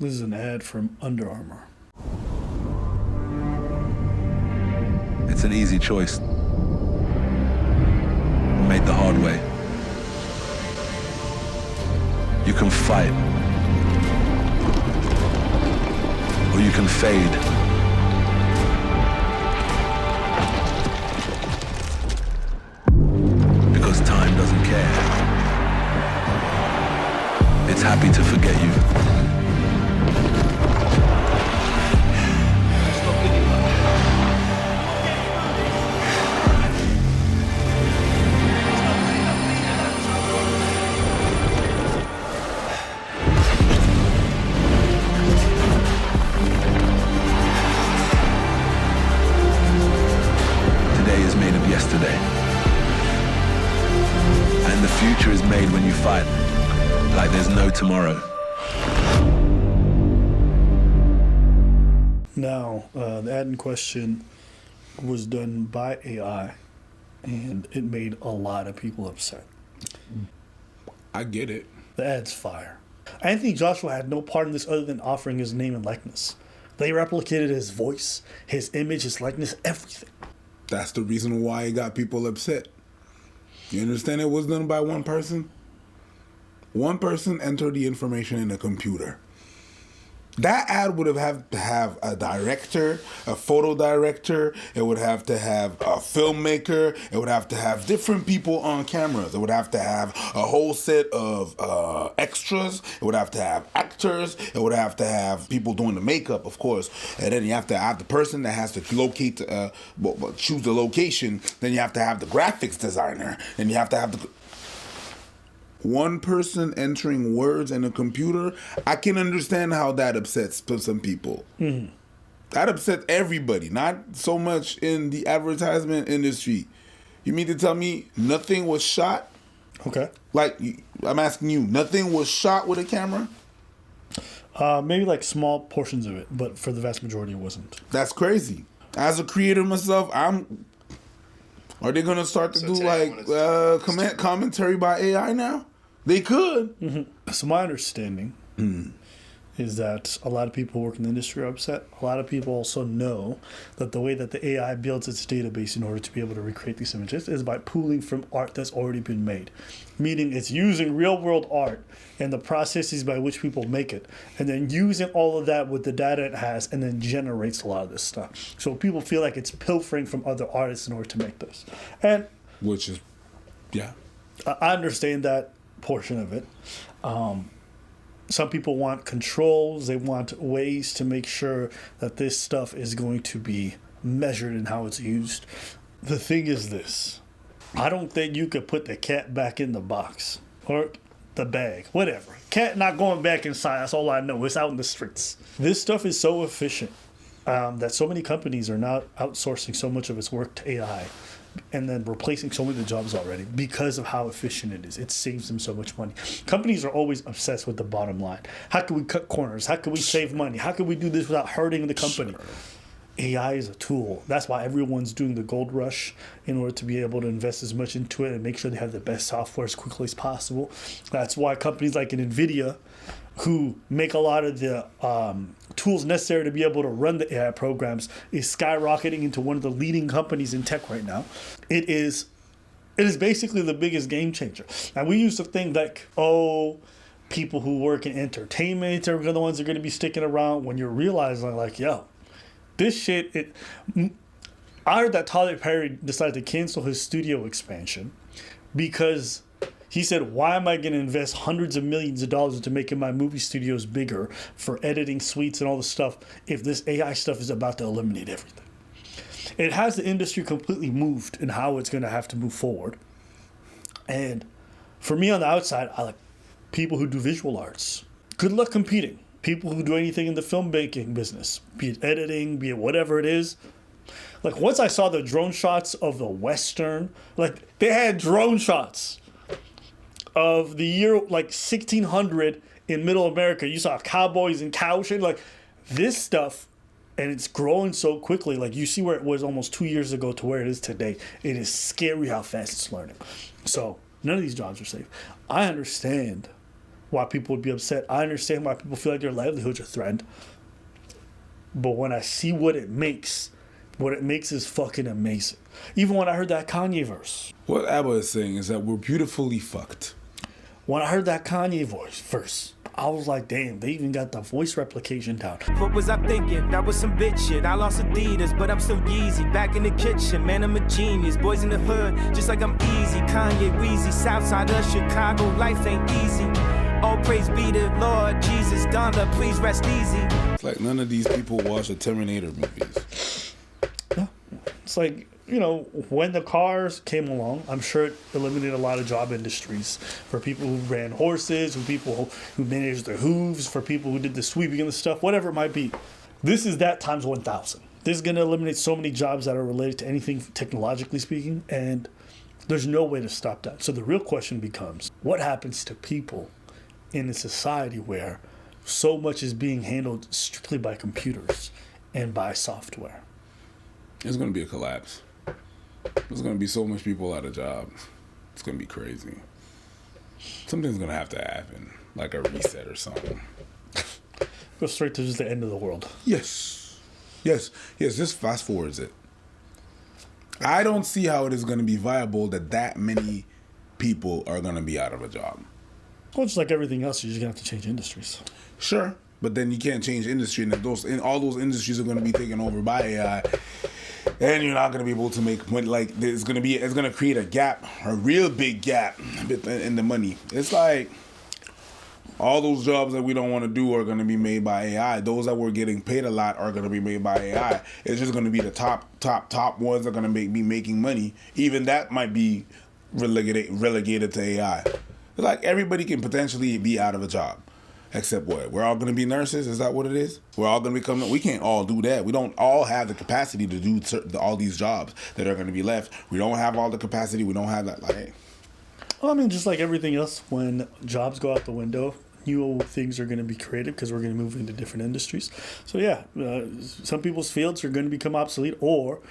This is an ad from Under Armour. It's an easy choice. Made the hard way. You can fight. Or you can fade. Because time doesn't care. It's happy to forget you. Yesterday. And the future is made when you fight, like there's no tomorrow. Now, the ad in question was done by AI, and it made a lot of people upset. I get it. The ad's fire. Anthony Joshua had no part in this other than offering his name and likeness. They replicated his voice, his image, his likeness, everything. That's the reason why it got people upset. You understand it was done by one person? One person entered the information in a computer. That ad would have had to have a director, a photo director. It would have to have a filmmaker. It would have to have different people on cameras. It would have to have a whole set of extras. It would have to have actors. It would have to have people doing the makeup, of course. And then you have to have the person that has to locate, choose the location. Then you have to have the graphics designer. Then you have to have the... One person entering words in a computer, I can understand how that upsets some people. Mm-hmm. That upset everybody, not so much in the advertisement industry. You mean to tell me nothing was shot? Okay. Like, I'm asking you, nothing was shot with a camera? Maybe like small portions of it, but for the vast majority it wasn't. That's crazy. As a creator myself, are they going to start to do like commentary by AI now? They could. Mm-hmm. So my understanding is that a lot of people who work in the industry are upset. A lot of people also know that the way that the AI builds its database in order to be able to recreate these images is by pooling from art that's already been made. Meaning it's using real world art and the processes by which people make it, and then using all of that with the data it has, and then generates a lot of this stuff. So people feel like it's pilfering from other artists in order to make this. And which is, yeah. I understand that portion of it. Some people want controls. They want ways to make sure that this stuff is going to be measured in how it's used. The thing is this. I don't think you could put the cat back in the box or the bag, whatever. Cat not going back inside. That's all I know. It's out in the streets. This stuff is so efficient that so many companies are now outsourcing so much of its work to AI, and then replacing so many of the jobs already because of how efficient it is. It saves them so much money. Companies are always obsessed with the bottom line. How can we cut corners? How can we save money? How can we do this without hurting the company? Sure. AI is a tool. That's why everyone's doing the gold rush in order to be able to invest as much into it and make sure they have the best software as quickly as possible. That's why companies like NVIDIA, who make a lot of the tools necessary to be able to run the AI programs, is skyrocketing into one of the leading companies in tech right now. It is basically the biggest game changer. And we used to think like, people who work in entertainment are the ones that are going to be sticking around, when you're realizing like, yo, this shit, I heard that Tyler Perry decided to cancel his studio expansion because he said, why am I going to invest hundreds of millions of dollars into making my movie studios bigger for editing suites and all this stuff if this AI stuff is about to eliminate everything? It has the industry completely moved in how it's going to have to move forward. And for me on the outside, I like people who do visual arts. Good luck competing. People who do anything in the filmmaking business, be it editing, be it whatever it is. Like once I saw the drone shots of the Western, like they had drone shots of the year like 1600 in Middle America. You saw cowboys and cow shit, like this stuff, and it's growing so quickly. Like you see where it was almost 2 years ago to where it is today. It is scary how fast it's learning. So none of these jobs are safe. I understand why people would be upset. I understand why people feel like their livelihoods are threatened. But when I see what it makes is fucking amazing. Even when I heard that Kanye verse. What ABBA is saying is that we're beautifully fucked. When I heard that Kanye verse, I was like, damn, they even got the voice replication down. What was I thinking? That was some bitch shit. I lost Adidas, but I'm still Yeezy. Back in the kitchen, man, I'm a genius. Boys in the hood, just like I'm easy. Kanye, Weezy, Southside of Chicago. Life ain't easy. All praise be to Lord Jesus. Donda, please rest easy. It's like none of these people watch the Terminator movies. Yeah. It's like, you know, when the cars came along, I'm sure it eliminated a lot of job industries for people who ran horses, for people who managed their hooves, for people who did the sweeping and the stuff, whatever it might be. This is that times 1,000. This is going to eliminate so many jobs that are related to anything technologically speaking, and there's no way to stop that. So the real question becomes, what happens to people in a society where so much is being handled strictly by computers and by software? It's going to be a collapse. There's going to be so much people out of jobs. It's going to be crazy. Something's going to have to happen, like a reset or something. Go straight to just the end of the world. Yes. Just fast forwards it. I don't see how it is going to be viable that many people are going to be out of a job. Well, just like everything else, you're just going to have to change industries. Sure, but then you can't change industry, and if all those industries are going to be taken over by AI, and you're not going to be able to make money. Like it's going to create a gap, a real big gap in the money. It's like all those jobs that we don't want to do are going to be made by AI. Those that were getting paid a lot are going to be made by AI. It's just going to be the top ones that are going to be making money. Even that might be relegated to AI. It's like everybody can potentially be out of a job. Except what? We're all going to be nurses? Is that what it is? We're all going to become... We can't all do that. We don't all have the capacity to do all these jobs that are going to be left. We don't have all the capacity. We don't have that... Like, well, I mean, just like everything else, when jobs go out the window, new things are going to be created because we're going to move into different industries. So, yeah, some people's fields are going to become obsolete, or,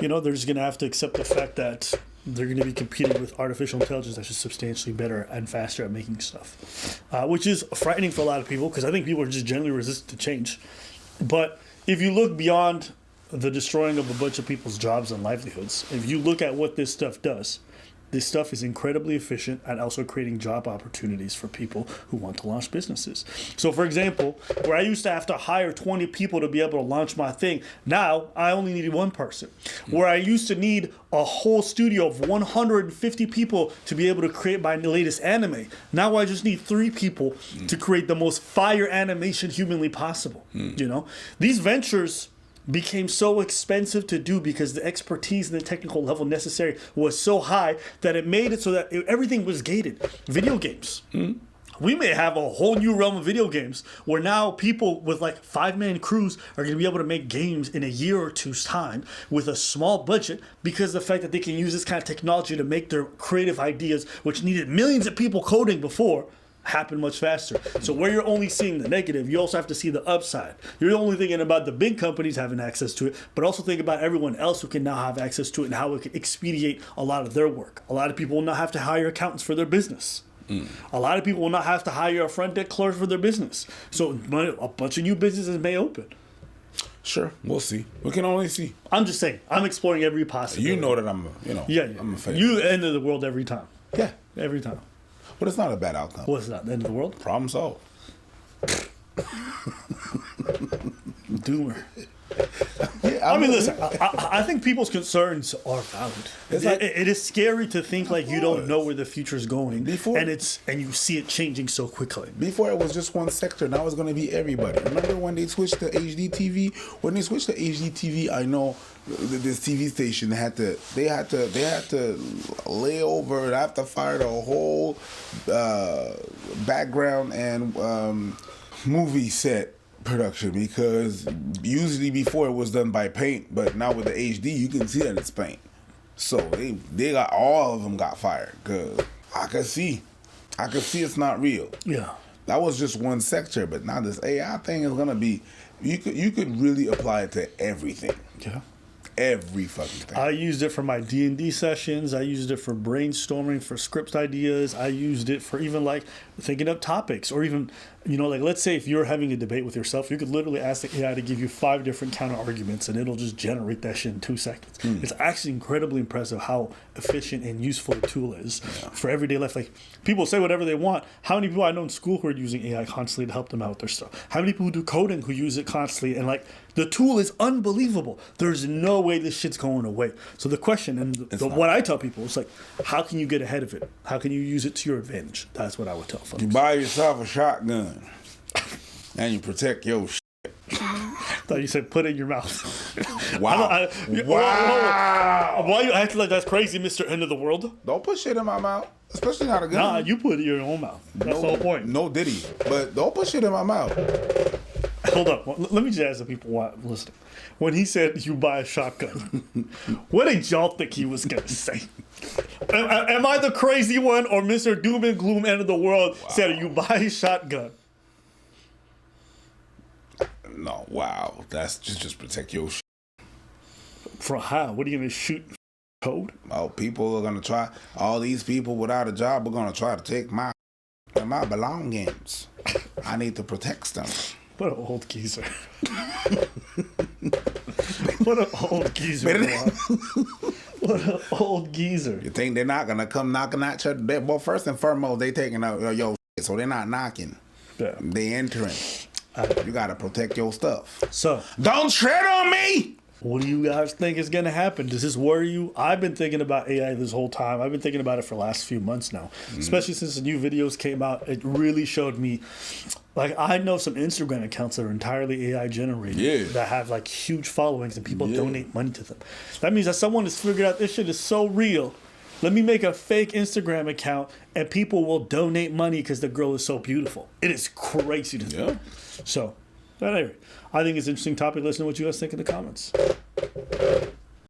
you know, they're just going to have to accept the fact that they're going to be competing with artificial intelligence that's just substantially better and faster at making stuff, which is frightening for a lot of people because I think people are just generally resistant to change. But if you look beyond the destroying of a bunch of people's jobs and livelihoods, if you look at what this stuff does, this stuff is incredibly efficient at also creating job opportunities for people who want to launch businesses. So, for example, where I used to have to hire 20 people to be able to launch my thing, now I only need one person. Where I used to need a whole studio of 150 people to be able to create my latest anime, now I just need 3 people to create the most fire animation humanly possible. You know, these ventures became so expensive to do because the expertise and the technical level necessary was so high that it made it so that everything was gated. Video games. We may have a whole new realm of video games where now people with like 5-man crews are going to be able to make games in a year or two's time with a small budget because of the fact that they can use this kind of technology to make their creative ideas, which needed millions of people coding before, happen much faster. So where you're only seeing the negative, you also have to see the upside. You're only thinking about the big companies having access to it, but also think about everyone else who can now have access to it and how it can expedite a lot of their work. A lot of people will not have to hire accountants for their business. A lot of people will not have to hire a front desk clerk for their business. So a bunch of new businesses may open. sure, we'll see. We can only see. I'm just saying, I'm exploring every possibility. You know that I'm a fan. You end of the world every time. Yeah. Every time. But it's not a bad outcome. Well, it's not the end of the world. Problem solved. Doomer. Yeah, I mean, listen, I think people's concerns are valid. It is scary to think like you don't know where the future is going, and you see it changing so quickly. Before it was just one sector, now it's going to be everybody. Remember when they switched to HD TV? When they switched to HD TV, I know this TV station had to lay over. They have to fire the whole background and movie set production, because usually before it was done by paint, but now with the HD you can see that it's paint. So they got, all of them got fired because I could see it's not real. Yeah, that was just one sector, but now this AI thing is gonna be, you could really apply it to everything. Yeah. Every fucking thing. I used it for my D&D sessions. I used it for brainstorming, for script ideas. I used it for even like thinking up topics, or even, like let's say if you're having a debate with yourself, you could literally ask the AI to give you 5 different counter arguments and it'll just generate that shit in 2 seconds. It's actually incredibly impressive how efficient and useful the tool is for everyday life. Like, people say whatever they want. How many people I know in school who are using AI constantly to help them out with their stuff? How many people who do coding who use it constantly? And like, the tool is unbelievable. There's no way this shit's going away. So the question, and what I tell people is like, how can you get ahead of it? How can you use it to your advantage? That's what I would tell folks. You buy yourself a shotgun and you protect your shit. I thought you said put it in your mouth. Wow. Wow. Why are you acting like that's crazy, Mr. End of the World? Don't put shit in my mouth, especially not a gun. Nah, you put it in your own mouth. That's the whole point. No diddy, but don't put shit in my mouth. Hold up. Let me just ask the people listening. When he said you buy a shotgun, what did y'all think he was going to say? Am I the crazy one, or Mr. Doom and Gloom End of the World said you buy a shotgun? No, wow. That's just protect your shit. For how? What are you going to shoot code? Oh, people are going to try. All these people without a job are going to try to take my belongings. I need to protect them. What an old geezer. What an old geezer. What an old geezer. You think they're not going to come knocking at your door? Well, first and foremost, they taking out your shit, so they're not knocking. Yeah. They entering. You got to protect your stuff. So, don't tread on me! What do you guys think is going to happen? Does this worry you? I've been thinking about AI this whole time. I've been thinking about it for the last few months now, especially since the new videos came out. It really showed me, like, I know some Instagram accounts that are entirely AI generated that have like huge followings and people donate money to them. That means that someone has figured out this shit is so real. Let me make a fake Instagram account and people will donate money because the girl is so beautiful. It is crazy to think. So, but anyway, I think it's an interesting topic. Listen to what you guys think in the comments.